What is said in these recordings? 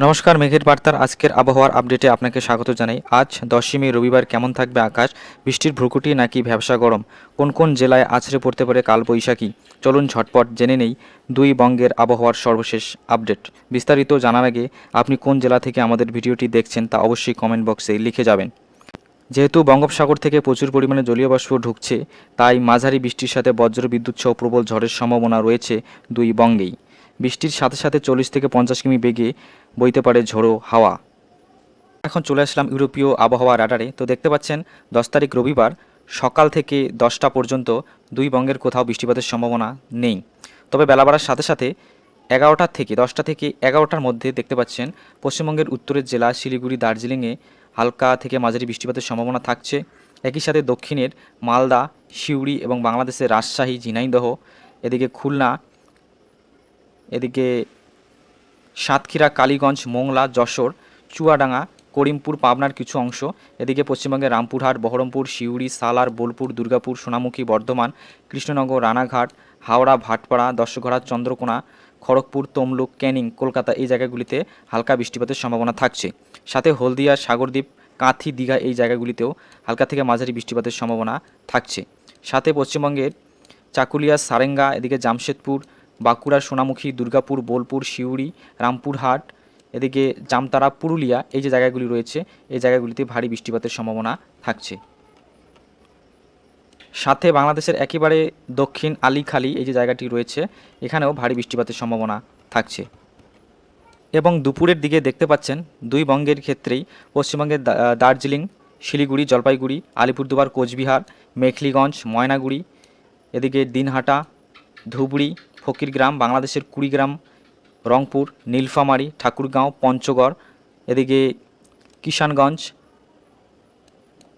নমস্কার, মেঘের বার্তার আজকের আবহাওয়ার আপডেটে আপনাকে স্বাগত জানাই। আজ 10ই মে রবিবার কেমন থাকবে আকাশ? বৃষ্টির ভ্রুকুটি নাকি ভ্যাপসা গরম? কোন কোন জেলায় আছড়ে পড়তে পারে কালবৈশাখী? চলুন ঝটপট জেনে নেই দুই বঙ্গের আবহাওয়ার সর্বশেষ আপডেট। বিস্তারিত জানার আগে আপনি কোন জেলা থেকে আমাদের ভিডিওটি দেখছেন তা অবশ্যই কমেন্ট বক্সে লিখে যাবেন। যেহেতু বঙ্গোপসাগর থেকে প্রচুর পরিমাণে জলীয় বাষ্প ঢুকছে, তাই মাঝারি বৃষ্টির সাথে বজ্র বিদ্যুৎ সহ প্রবল ঝড়ের সম্ভাবনা রয়েছে দুই বঙ্গেই। বৃষ্টির সাথে সাথে 40 থেকে 50 কিমি বেগে বইতে পারে ঝোড়ো হাওয়া। এখন চলে আসলাম ইউরোপীয় আবহাওয়া রাডারে। তো দেখতে পাচ্ছেন 10 তারিখ রবিবার সকাল থেকে 10টা পর্যন্ত দুই বঙ্গের কোথাও বৃষ্টিপাতের সম্ভাবনা নেই। তবে বেলা বাড়ার সাথে সাথে 11টা থেকে 10টা থেকে 11টার মধ্যে দেখতে পাচ্ছেন পশ্চিমবঙ্গের উত্তরের জেলা শিলিগুড়ি, দার্জিলিংয়ে হালকা থেকে মাঝারি বৃষ্টিপাতের সম্ভাবনা থাকছে। একই সাথে দক্ষিণের মালদা, সিউড়ি এবং বাংলাদেশের রাজশাহী, ঝিনাইদহ, এদিকে খুলনা, এদিকে সাতক্ষীরা, কালীগঞ্জ, মোংলা, যশোর, চুয়াডাঙ্গা, করিমপুর, পাবনার কিছু অংশ, এদিকে পশ্চিমবঙ্গের রামপুরহাট, বহরমপুর, সিউড়ি, সালার, বোলপুর, দুর্গাপুর, সোনামুখী, বর্ধমান, কৃষ্ণনগর, রানাঘাট, হাওড়া, ভাটপাড়া, দশঘরা, চন্দ্রকোনা, খড়গপুর, তমলুক, ক্যানিং, কলকাতা এই জায়গাগুলিতে হালকা বৃষ্টিপাতের সম্ভাবনা থাকছে। সাথে হলদিয়া, সাগরদ্বীপ, কাঁথি, দীঘা এই জায়গাগুলিতেও হালকা থেকে মাঝারি বৃষ্টিপাতের সম্ভাবনা থাকছে। সাথে পশ্চিমবঙ্গের চাকুলিয়া, সারেঙ্গা, এদিকে জামশেদপুর, বাঁকুড়া, সোনামুখী, দুর্গাপুর, বোলপুর, সিউড়ি, রামপুরহাট, এদিকে জামতারা, পুরুলিয়া এই যে জায়গাগুলি রয়েছে এই জায়গাগুলিতে ভারী বৃষ্টিপাতের সম্ভাবনা থাকছে। সাথে বাংলাদেশের একেবারে দক্ষিণ আলিখালি এই যে জায়গাটি রয়েছে এখানেও ভারী বৃষ্টিপাতের সম্ভাবনা থাকছে। এবং দুপুরের দিকে দেখতে পাচ্ছেন দুই বঙ্গের ক্ষেত্রেই পশ্চিমবঙ্গের দার্জিলিং, শিলিগুড়ি, জলপাইগুড়ি, আলিপুরদুয়ার, কোচবিহার, মেখলিগঞ্জ, ময়নাগুড়ি, এদিকে দিনহাটা, ধুবড়ি, ফকিরগ্রাম, বাংলাদেশের কুড়িগ্রাম, রংপুর, নীলফামারী, ঠাকুরগাঁও, পঞ্চগড়, এদিকে কিষানগঞ্জ,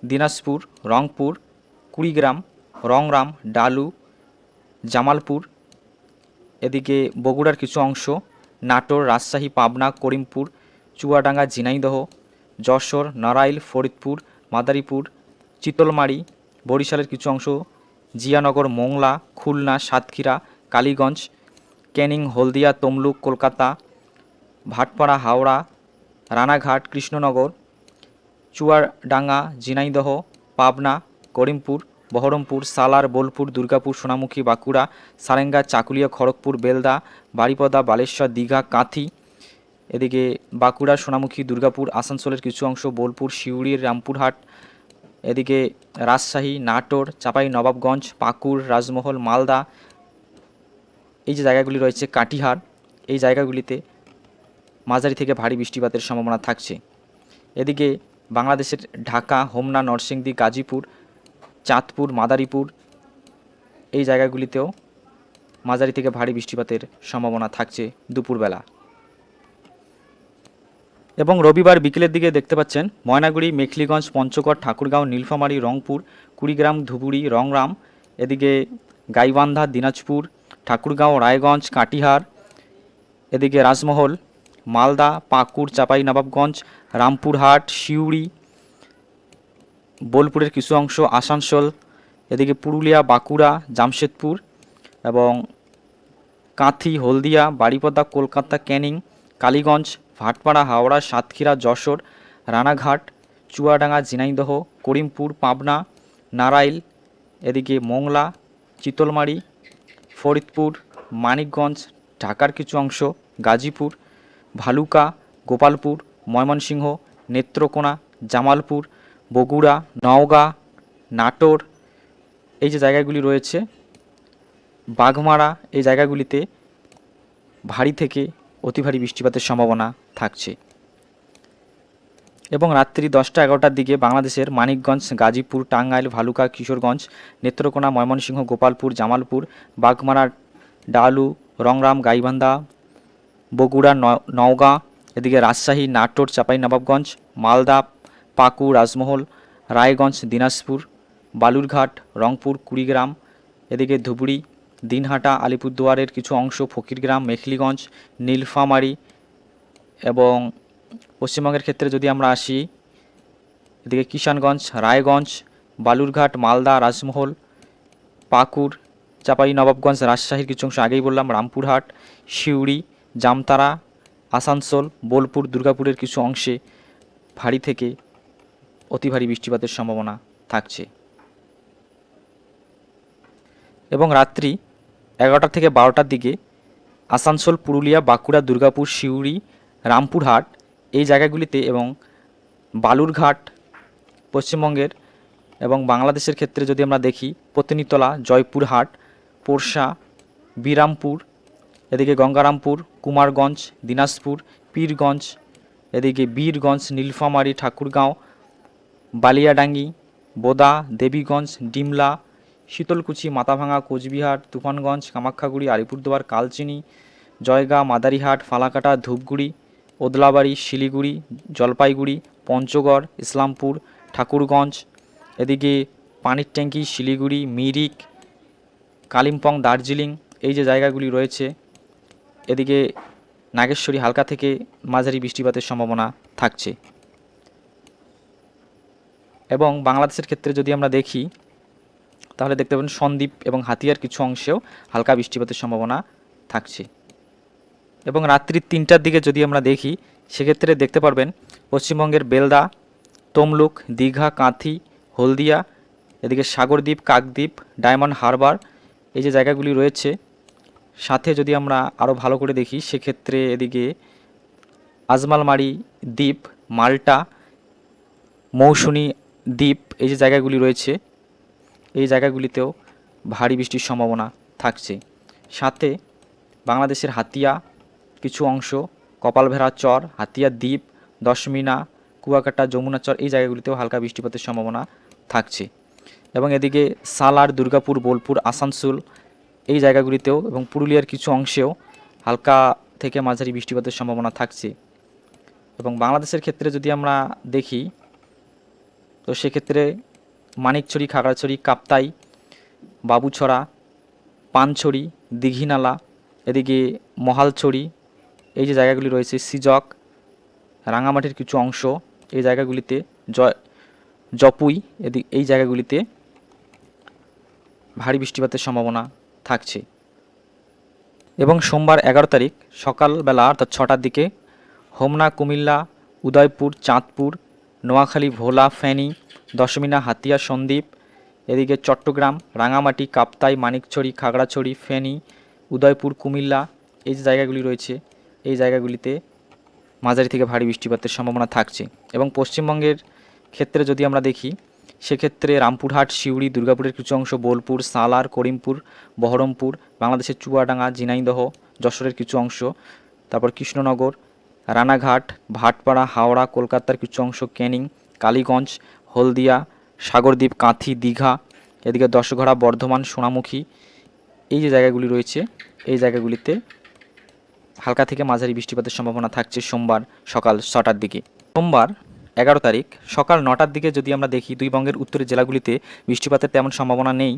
দিনাজপুর, রংপুর, কুড়িগ্রাম, রংরাম, ডালু, জামালপুর, এদিকে বগুড়ার কিছু অংশ, নাটোর, রাজশাহী, পাবনা, করিমপুর, চুয়াডাঙ্গা, ঝিনাইদহ, যশোর, নড়াইল, ফরিদপুর, মাদারীপুর, চিতলমারি, বরিশালের কিছু অংশ, জিয়ানগর, মোংলা, খুলনা, সাতক্ষীরা, কালীগঞ্জ, ক্যানিং, হলদিয়া, তমলুক, কলকাতা, ভাটপাড়া, হাওড়া, রানাঘাট, কৃষ্ণনগর, চুয়াডাঙ্গা, ঝিনাইদহ, পাবনা, করিমপুর, বহরমপুর, সালার, বোলপুর, দুর্গাপুর, সোনামুখী, বাঁকুড়া, সারেঙ্গা, চাকুলিয়া, খড়গপুর, বেলদা, বারিপদা, বালেশ্বর, দীঘা, কাঁথি, এদিকে বাঁকুড়া, সোনামুখী, দুর্গাপুর, আসানসোলের কিছু অংশ, বোলপুর, সিউড়ির, রামপুরহাট, এদিকে রাজশাহী, নাটোর, চাঁপাই নবাবগঞ্জ, পাকুড়, রাজমহল, মালদা এই যে জায়গাগুলি রয়েছে, কাটিহার এই জায়গাগুলিতে মাঝারি থেকে ভারী বৃষ্টিপাতের সম্ভাবনা থাকছে। এদিকে বাংলাদেশের ঢাকা, হোমনা, নরসিংদী, গাজীপুর, চাঁদপুর, মাদারীপুর এই জায়গাগুলিতেও মাঝারি থেকে ভারী বৃষ্টিপাতের সম্ভাবনা থাকছে দুপুরবেলা। এবং রবিবার বিকেলের দিকে দেখতে পাচ্ছেন ময়নাগুড়ি, মেখলিগঞ্জ, পঞ্চগড়, ঠাকুরগাঁও, নীলফামারী, রংপুর, কুড়িগ্রাম, ধুবুড়ি, রংরাম, এদিকে গাইবান্ধা, দিনাজপুর, ঠাকুরগাঁও, রায়গঞ্জ, কাটিহার, এদিকে রাজমহল, মালদা, পাকুড়, চাঁপাই নবাবগঞ্জ, রামপুরহাট, সিউড়ি, বোলপুরের কিছু অংশ, আসানসোল, এদিকে পুরুলিয়া, বাঁকুড়া, জামশেদপুর এবং কাঁথি, হলদিয়া, বারিপদা, কলকাতা, ক্যানিং, কালীগঞ্জ, ভাটপাড়া, হাওড়া, সাতক্ষীরা, যশোর, রানাঘাট, চুয়াডাঙ্গা, ঝিনাইদহ, করিমপুর, পাবনা, নারাইল, এদিকে মোংলা, চিতলমারি, ফরিদপুর, মানিকগঞ্জ, ঢাকার কিছু অংশ, গাজীপুর, ভালুকা, গোপালপুর, ময়মনসিংহ, নেত্রকোনা, জামালপুর, বগুড়া, নওগাঁ, নাটোর এই যে জায়গাগুলি রয়েছে, বাঘমারা এই জায়গাগুলিতে ভারী থেকে অতি ভারী বৃষ্টিপাতের সম্ভাবনা থাকছে। এবং রাত্রি 10টা-11টার দিকে বাংলাদেশের মানিকগঞ্জ, গাজীপুর, টাঙ্গাইল, ভালুকা, কিশোরগঞ্জ, নেত্রকোনা, ময়মনসিংহ, গোপালপুর, জামালপুর, বাঘমারা, ডালু, রংরাম, গাইবান্ধা, বগুড়া, নওগাঁ, এদিকে রাজশাহী, নাটোর, চাঁপাইনবাবগঞ্জ, মালদা, পাকুড়, রাজমহল, রায়গঞ্জ, দিনাজপুর, বালুরঘাট, রংপুর, কুড়িগ্রাম, এদিকে ধুবড়ি, দিনহাটা, আলিপুরদুয়ারের কিছু অংশ, ফকিরগ্রাম, মেখলিগঞ্জ, নীলফামারী এবং পশ্চিমবঙ্গের ক্ষেত্রে যদি আমরা আসি এদিকে কিষানগঞ্জ, রায়গঞ্জ, বালুরঘাট, মালদা, রাজমহল, পাকুড়, চাঁপাইনবাবগঞ্জ, রাজশাহীর কিছু অংশ আগেই বললাম, রামপুরহাট, সিউড়ি, জামতারা, আসানসোল, বোলপুর, দুর্গাপুরের কিছু অংশে ভারী থেকে অতি ভারী বৃষ্টিপাতের সম্ভাবনা থাকছে। এবং রাত্রি 11টা থেকে 12টার দিকে আসানসোল, পুরুলিয়া, বাঁকুড়া, দুর্গাপুর, সিউড়ি, রামপুরহাট এই জায়গাগুলিতে এবং বালুরঘাট পশ্চিমবঙ্গের এবং বাংলাদেশের ক্ষেত্রে যদি আমরা দেখি পত্নীতলা, জয়পুরহাট, পোরশা, বিরামপুর, এদিকে গঙ্গারামপুর, কুমারগঞ্জ, দিনাজপুর, পীরগঞ্জ, এদিকে বীরগঞ্জ, নীলফামারী, ঠাকুরগাঁও, বালিয়াডাঙ্গি, বোদা, দেবীগঞ্জ, ডিমলা, শীতলকুচি, মাথাভাঙা, কোচবিহার, তুফানগঞ্জ, কামাখ্যাগুড়ি, আলিপুরদুয়ার, কালচিনি, জয়গাঁ, মাদারিহাট, ফালাকাটা, ধূপগুড়ি, ওদলাবাড়ি, শিলিগুড়ি, জলপাইগুড়ি, পঞ্চগড়, ইসলামপুর, ঠাকুরগঞ্জ, এদিকে পানির ট্যাঙ্কি, শিলিগুড়ি, মিরিক, কালিম্পং, দার্জিলিং এই যে জায়গাগুলি রয়েছে, এদিকে নাগেশ্বরী হালকা থেকে মাঝারি বৃষ্টিপাতের সম্ভাবনা থাকছে। এবং বাংলাদেশের ক্ষেত্রে যদি আমরা দেখি তাহলে দেখতে পাবেন সন্দ্বীপ এবং হাতিয়ার কিছু অংশেও হালকা বৃষ্টিপাতের সম্ভাবনা থাকছে। এবং রাত্রি 3টার দিকে যদি আমরা দেখি সেক্ষেত্রে দেখতে পারবেন পশ্চিমবঙ্গের বেলদা, তমলুক, দীঘা, কাঁথি, হলদিয়া, এদিকে সাগরদ্বীপ, কাকদ্বীপ, ডায়মন্ড হারবার এই যে জায়গাগুলি রয়েছে, সাথে যদি আমরা আরও ভালো করে দেখি সেক্ষেত্রে এদিকে আজমালমারি দ্বীপ, মাল্টা, মৌসুনী দ্বীপ এই যে জায়গাগুলি রয়েছে এই জায়গাগুলিতেও ভারী বৃষ্টির সম্ভাবনা থাকছে। সাথে বাংলাদেশের হাতিয়া কিছু অংশ, কপালভেড়া চর, হাতিয়া দ্বীপ, দশমিনা, কুয়াকাটা, যমুনা চর এই জায়গাগুলিতেও হালকা বৃষ্টিপাতের সম্ভাবনা থাকছে। এবং এদিকে সালার, দুর্গাপুর, বোলপুর, আসানসোল এই জায়গাগুলিতেও এবং পুরুলিয়ার কিছু অংশেও হালকা থেকে মাঝারি বৃষ্টিপাতের সম্ভাবনা থাকছে। এবং বাংলাদেশের ক্ষেত্রে যদি আমরা দেখি তো সেক্ষেত্রে মানিকছড়ি, খাগড়াছড়ি, কাপ্তাই, বাবুছড়া, পানছড়ি, দীঘিনালা, এদিকে মহালছড়ি এই যে জায়গাগুলি রয়েছে, সিজক, রাঙামাটির কিছু অংশ এই জায়গাগুলিতে, জপুই এই জায়গাগুলিতে ভারী বৃষ্টিপাতের সম্ভাবনা থাকছে। এবং সোমবার 11 তারিখ সকালবেলা অর্থাৎ 6টার দিকে হোমনা, কুমিল্লা, উদয়পুর, চাঁদপুর, নোয়াখালী, ভোলা, ফেনী, দশমিনা, হাতিয়া, সন্দ্বীপ, এদিকে চট্টগ্রাম, রাঙামাটি, কাপ্তাই, মানিকছড়ি, খাগড়াছড়ি, ফেনী, উদয়পুর, কুমিল্লা এই যে জায়গাগুলি রয়েছে এই জায়গাগুলিতে মাঝারি থেকে ভারী বৃষ্টিপাতের সম্ভাবনা থাকছে। এবং পশ্চিমবঙ্গের ক্ষেত্রে যদি আমরা দেখি সেক্ষেত্রে রামপুরহাট, সিউড়ি, দুর্গাপুরের কিছু অংশ, বোলপুর, সালার, করিমপুর, বহরমপুর, বাংলাদেশের চুয়াডাঙ্গা, ঝিনাইদহ, যশোরের কিছু অংশ, তারপর কৃষ্ণনগর, রানাঘাট, ভাটপাড়া, হাওড়া, কলকাতার কিছু অংশ, ক্যানিং, কালীগঞ্জ, হলদিয়া, সাগরদ্বীপ, কাঁথি, দীঘা, এদিকে দশঘড়া, বর্ধমান, সোনামুখী এই যে জায়গাগুলি রয়েছে এই জায়গাগুলিতে হালকা থেকে মাঝারি বৃষ্টিপাতের সম্ভাবনা থাকছে সোমবার সকাল 6টার দিকে। সোমবার 11 তারিখ সকাল 9টার দিকে যদি আমরা দেখি দুই বঙ্গের উত্তরের জেলাগুলিতে বৃষ্টিপাতের তেমন সম্ভাবনা নেই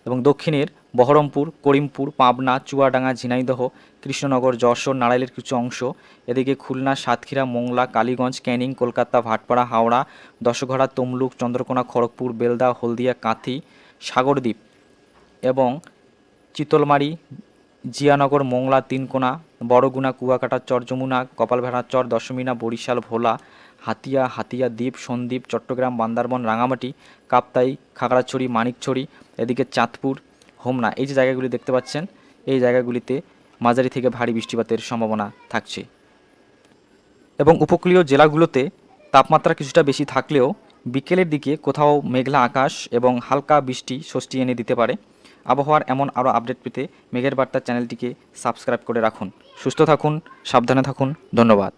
এবং দক্ষিণের বহরমপুর, করিমপুর, পাবনা, চুয়াডাঙ্গা, ঝিনাইদহ, কৃষ্ণনগর, যশোর, নাড়াইলের কিছু অংশ, এদিকে খুলনা, সাতক্ষীরা, মোংলা, কালীগঞ্জ, ক্যানিং, কলকাতা, ভাটপাড়া, হাওড়া, দশঘড়া, তমলুক, চন্দ্রকোনা, খড়গপুর, বেলদা, হলদিয়া, কাঁথি, সাগরদ্বীপ এবং চিতলমারি, জিয়ানগর, মোংলা, তিনকোনা, বড়গুনা, কুয়াকাটা চর, যমুনা, কপালভেড়া চর, দশমিনা, বরিশাল, ভোলা, হাতিয়া দ্বীপ, সন্দ্বীপ, চট্টগ্রাম, বান্দরবান, রাঙামাটি, কাপ্তাই, খাগড়াছড়ি, মানিকছড়ি, এদিকে চাঁদপুর, হোমনা এই যে জায়গাগুলি দেখতে পাচ্ছেন এই জায়গাগুলিতে মাঝারি থেকে ভারী বৃষ্টিপাতের সম্ভাবনা থাকছে। এবং উপকূলীয় জেলাগুলোতে তাপমাত্রা কিছুটা বেশি থাকলেও বিকেলের দিকে কোথাও মেঘলা আকাশ এবং হালকা বৃষ্টি স্বস্তি এনে দিতে পারে। আবহাওয়ার এমন আরও আপডেট পেতে মেঘের বার্তা চ্যানেলটিকে সাবস্ক্রাইব করে রাখুন। সুস্থ থাকুন, সাবধানে থাকুন, ধন্যবাদ।